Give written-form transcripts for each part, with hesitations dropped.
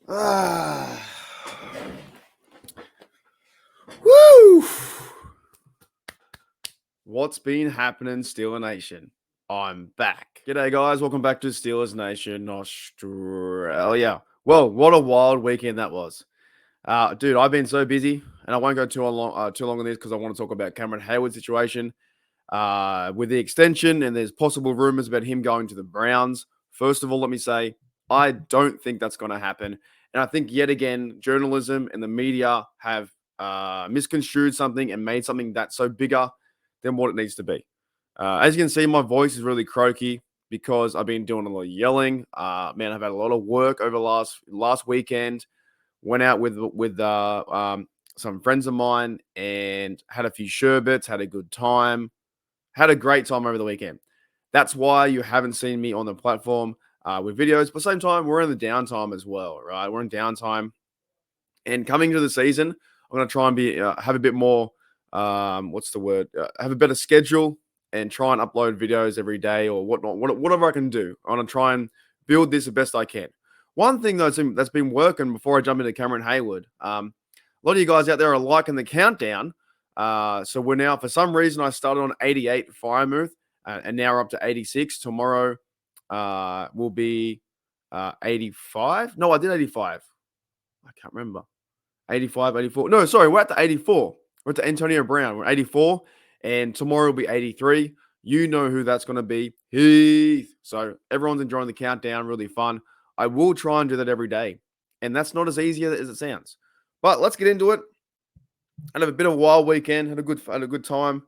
Ah. Woo! What's been happening, Steeler Nation? I'm back. G'day, guys. Welcome back to Steelers Nation Australia. Well, what a wild weekend that was. Dude, I've been so busy, and I won't go too long on this because I want to talk about Cameron Heyward's situation with the extension, and there's possible rumors about him going to the Browns. First of all, let me say, I don't think that's going to happen. And I think, yet again, journalism and the media have misconstrued something and made something that's so bigger than what it needs to be. As you can see, my voice is really croaky because I've been doing a lot of yelling. Man, I've had a lot of work over last weekend. Went out with some friends of mine and had a few sherbets, had a good time, had a great time over the weekend. That's why you haven't seen me on the platform with videos. But at the same time, we're in the downtime as well, right? We're in downtime. And coming to the season, I'm going to try and have a bit more, what's the word? Have a better schedule and try and upload videos every day or whatnot, whatever I can do. I want to try and build this the best I can. One thing that's been working before I jump into Cameron Heyward, a lot of you guys out there are liking the countdown. So we're now, for some reason, I started on 88 Firemouth, and now we're up to 86. Tomorrow will be 85. No, I did 85. I can't remember. 85, 84. No, sorry, we're at the 84. We're at the Antonio Brown. We're 84, and tomorrow will be 83. You know who that's going to be. Heath. So everyone's enjoying the countdown. Really fun. I will try and do that every day. And that's not as easy as it sounds. But let's get into it. I had a bit of a wild weekend. Had a good time.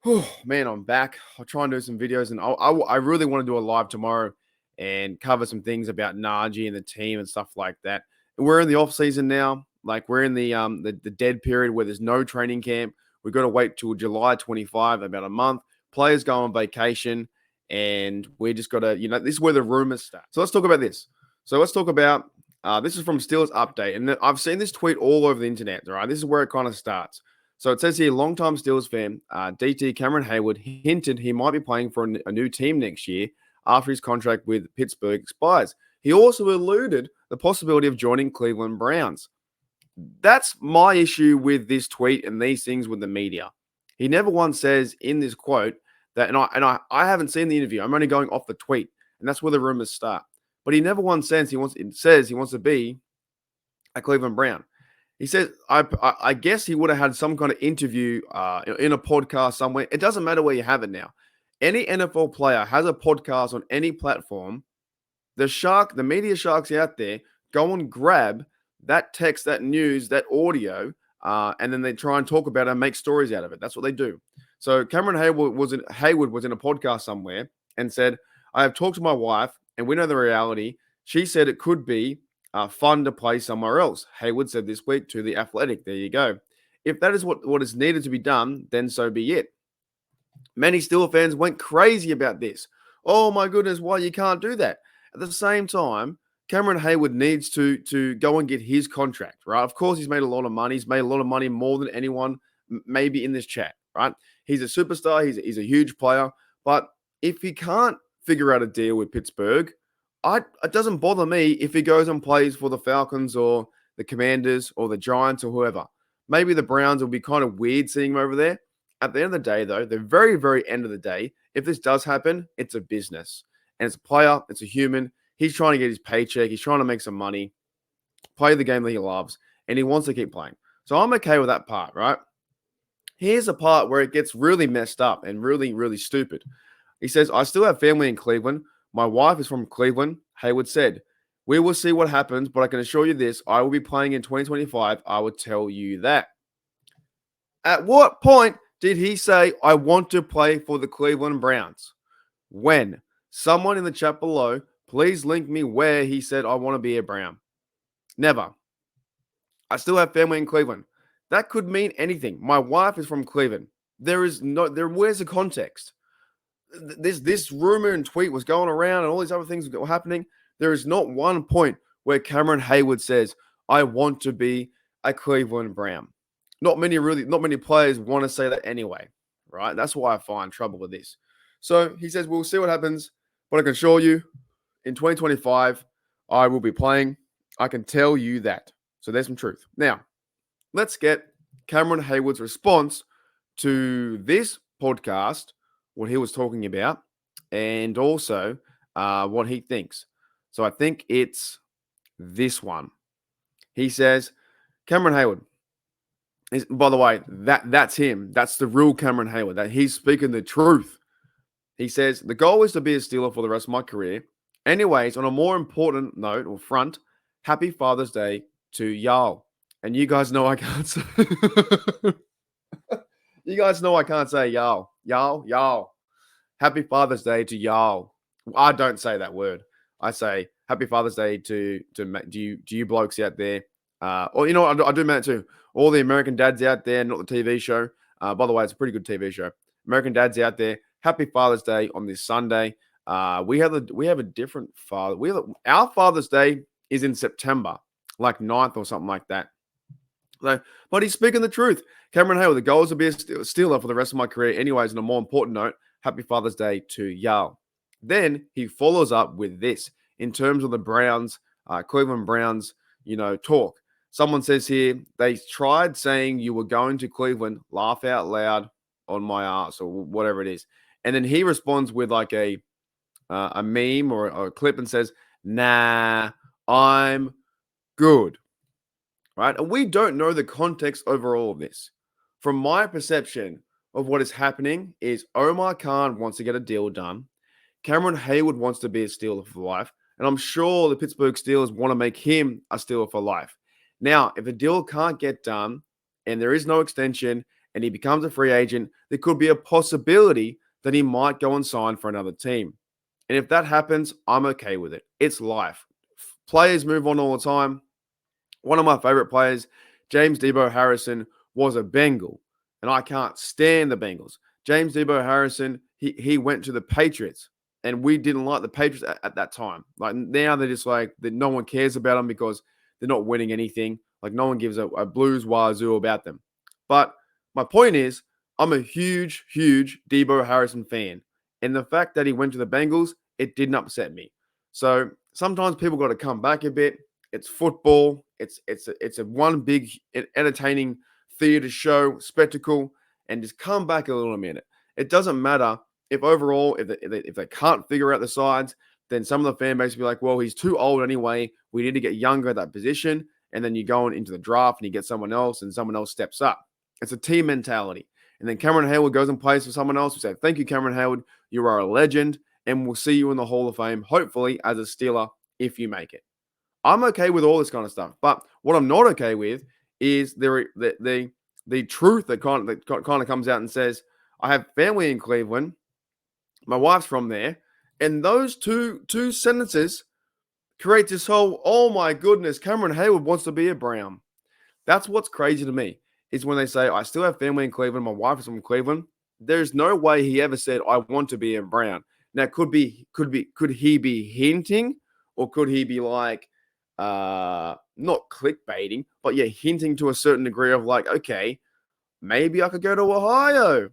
Oh, man, I'm back. I'll try and do some videos. And I really want to do a live tomorrow and cover some things about Najee and the team and stuff like that. We're in the off season now. Like we're in the dead period where there's no training camp. We've got to wait till July 25, about a month. Players go on vacation, and we just got to, this is where the rumors start. So let's talk about this. So let's talk about this is from Steelers Update, and I've seen this tweet all over the internet. All right, this is where it kind of starts. So it says here, longtime Steelers fan DT Cameron Heyward hinted he might be playing for a new team next year after his contract with Pittsburgh expires. He also alluded the possibility of joining Cleveland Browns. That's my issue with this tweet and these things with the media. He never once says in this quote that, and I haven't seen the interview. I'm only going off the tweet, and that's where the rumors start. But he never once says he wants to be a Cleveland Brown. He says, I guess he would have had some kind of interview in a podcast somewhere. It doesn't matter where you have it now. Any NFL player has a podcast on any platform. The media sharks out there go and grab that text, that news, that audio, and then they try and talk about it and make stories out of it. That's what they do. So Cameron Heyward was in a podcast somewhere and said, I have talked to my wife, and we know the reality. She said it could be fun to play somewhere else. Heyward said this week to The Athletic. There you go. If that is what is needed to be done, then so be it. Many Steelers fans went crazy about this. Oh my goodness, why you can't do that? At the same time, Cameron Heyward needs to go and get his contract, right? Of course, he's made a lot of money. He's made a lot of money, more than anyone maybe in this chat, right? He's a superstar. He's a huge player. But if he can't figure out a deal with Pittsburgh, it doesn't bother me if he goes and plays for the Falcons or the Commanders or the Giants or whoever. Maybe the Browns will be kind of weird seeing him over there. At the end of the day, though, the very, very end of the day, if this does happen, it's a business. And it's a player. It's a human. He's trying to get his paycheck. He's trying to make some money, play the game that he loves, and he wants to keep playing. So I'm okay with that part, right? Here's a part where it gets really messed up and really, really stupid. He says, I still have family in Cleveland. My wife is from Cleveland. Heyward said, we will see what happens, but I can assure you this, I will be playing in 2025. I would tell you that. At what point did he say, I want to play for the Cleveland Browns? When? Someone in the chat below, please link me where he said, I want to be a Brown. Never. I still have family in Cleveland. That could mean anything. My wife is from Cleveland. Where's the context? This rumor and tweet was going around and all these other things were happening. There is not one point where Cameron Heyward says, I want to be a Cleveland Brown. Not many players want to say that anyway, right? That's why I find trouble with this. So he says, we'll see what happens, but I can assure you in 2025, I will be playing I can tell you that. So there's some truth. Now, let's get Cameron Heyward's response to this podcast, what he was talking about, and also what he thinks. So I think it's this one. He says, Cameron Heyward, by the way, that's him. That's the real Cameron Heyward. That he's speaking the truth. He says, the goal is to be a Steeler for the rest of my career. Anyways, on a more important note or front, happy Father's Day to y'all. And you guys know I can't say you guys know I can't say y'all. Y'all. Happy Father's Day to y'all. I don't say that word. I say happy Father's Day to you blokes out there. Or you know what, I do mean it too. All the American dads out there, not the TV show. By the way, it's a pretty good TV show. American dads out there, happy Father's Day on this Sunday. We have a different father. Our Father's Day is in September, like 9th or something like that. So, but he's speaking the truth. Cameron Heyward, the goal is to be a Steeler for the rest of my career. Anyways, on a more important note, happy Father's Day to y'all. Then he follows up with this in terms of the Browns, Cleveland Browns, talk. Someone says here, they tried saying you were going to Cleveland, laugh out loud on my ass or whatever it is. And then he responds with like a meme or a clip and says, nah, I'm good. Right? And we don't know the context over all of this. From my perception of what is happening is Omar Khan wants to get a deal done. Cameron Heyward wants to be a Steeler for life. And I'm sure the Pittsburgh Steelers want to make him a Steeler for life. Now, if a deal can't get done and there is no extension and he becomes a free agent, there could be a possibility that he might go and sign for another team. And if that happens, I'm okay with it. It's life. Players move on all the time. One of my favorite players, James Debo Harrison, was a Bengal, and I can't stand the Bengals. James Debo Harrison, he went to the Patriots, and we didn't like the Patriots at that time. Like now they're just like that. No one cares about them because they're not winning anything. Like no one gives a blues wazoo about them. But my point is, I'm a huge, huge Debo Harrison fan, and the fact that he went to the Bengals, it didn't upset me. So sometimes people got to come back a bit. It's football. It's a one big entertaining theater show, spectacle, and just come back a little minute. It doesn't matter if overall, if they can't figure out the sides, then some of the fan base will be like, well, he's too old anyway. We need to get younger at that position. And then you go into the draft and you get someone else and someone else steps up. It's a team mentality. And then Cameron Heyward goes and plays for someone else. We say, thank you, Cameron Heyward. You are a legend. And we'll see you in the Hall of Fame, hopefully, as a Steeler, if you make it. I'm okay with all this kind of stuff. But what I'm not okay with is the truth that kind of comes out and says, I have family in Cleveland. My wife's from there. And those two sentences create this whole, oh my goodness, Cameron Heyward wants to be a Brown. That's what's crazy to me, is when they say, I still have family in Cleveland. My wife is from Cleveland. There's no way he ever said, I want to be a Brown. Now, could he be hinting, or could he be like, not clickbaiting, but yeah, hinting to a certain degree of like, okay, maybe I could go to Ohio.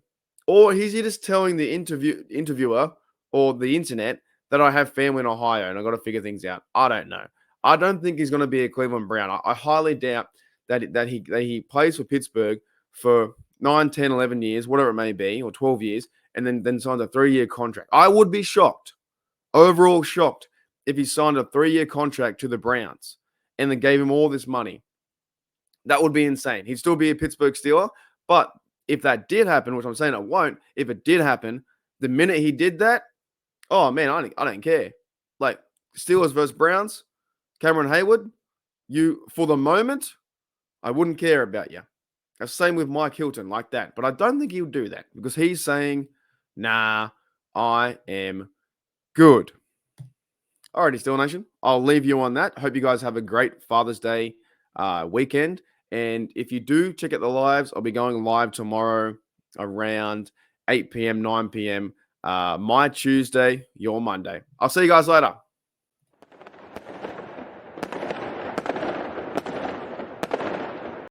Or is he just telling the interviewer or the internet that I have family in Ohio and I got to figure things out? I don't know. I don't think he's going to be a Cleveland Brown. I highly doubt that he plays for Pittsburgh for 9, 10, 11 years, whatever it may be, or 12 years, and then signs a 3-year contract. I would be shocked, overall shocked, if he signed a 3-year contract to the Browns and then gave him all this money. That would be insane. He'd still be a Pittsburgh Steeler, but if that did happen, which I'm saying it won't, if it did happen, the minute he did that, oh man, I don't care. Like Steelers versus Browns, Cameron Heyward, for the moment, I wouldn't care about you. Same with Mike Hilton, like that. But I don't think he'll do that because he's saying, nah, I am good. Alrighty, Steel Nation. I'll leave you on that. Hope you guys have a great Father's Day weekend. And if you do, check out the lives. I'll be going live tomorrow around 8 p.m., 9 p.m. My Tuesday, your Monday. I'll see you guys later.